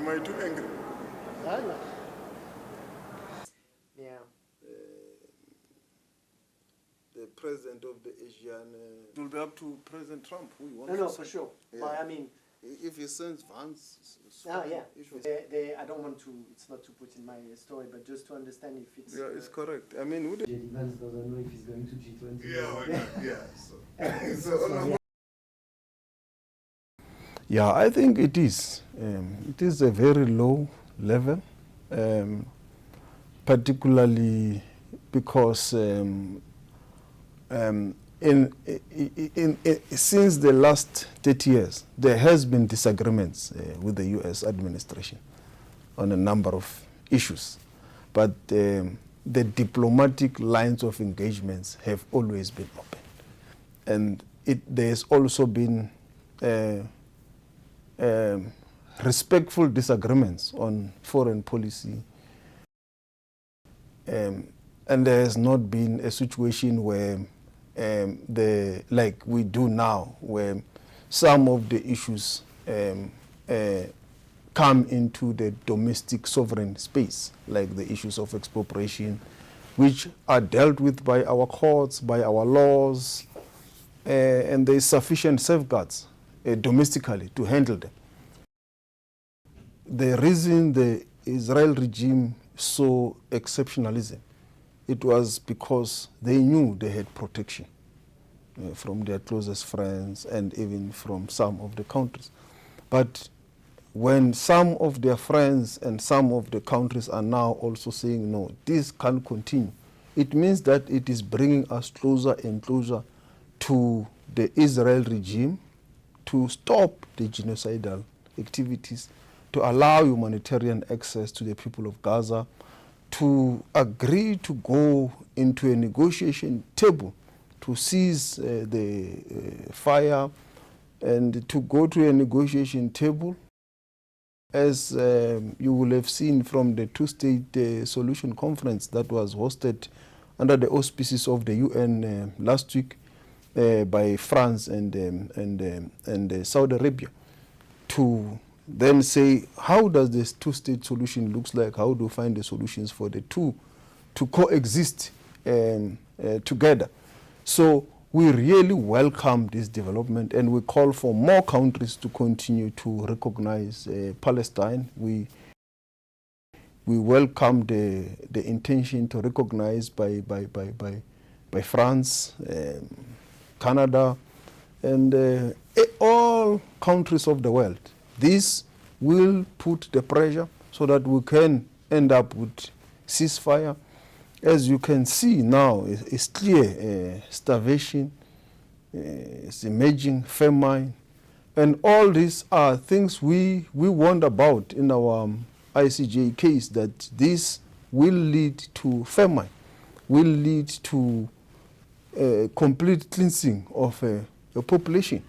Am I too angry? No. Yeah. The president of the Asian... It will be up to President Trump who he wants No, to for send. sure. Yeah. But I mean... If he sends Vance... yeah. I don't want to... It's not to put in my story, but just to understand if it's... Yeah, it's correct. I mean... JD Vance doesn't know if he's going to G20. Yeah, I think it is. It is a very low level, particularly because since the last 30 years, there has been disagreements with the U.S. administration on a number of issues. But the diplomatic lines of engagements have always been open. And there's also been respectful disagreements on foreign policy. And there has not been a situation where like we do now, where some of the issues come into the domestic sovereign space, like the issues of expropriation, which are dealt with by our courts, by our laws, and there is sufficient safeguards domestically to handle them. The reason the Israel regime saw exceptionalism, it was because they knew they had protection from their closest friends and even from some of the countries. But when some of their friends and some of the countries are now also saying, no, this can't continue, it means that it is bringing us closer and closer to the Israel regime to stop the genocidal activities, to allow humanitarian access to the people of Gaza, to agree to go into a negotiation table to cease the fire and to go to a negotiation table. As you will have seen from the two-state solution conference that was hosted under the auspices of the UN last week by France and Saudi Arabia, to then say, how does this two-state solution looks like? How do we find the solutions for the two to coexist together? So we really welcome this development, and we call for more countries to continue to recognize Palestine. We welcome the intention to recognize by France, Canada, and all countries of the world. This will put the pressure so that we can end up with ceasefire. As you can see now, it's clear starvation, it's emerging famine, and all these are things we warned about in our ICJ case, that this will lead to famine, will lead to complete cleansing of a population.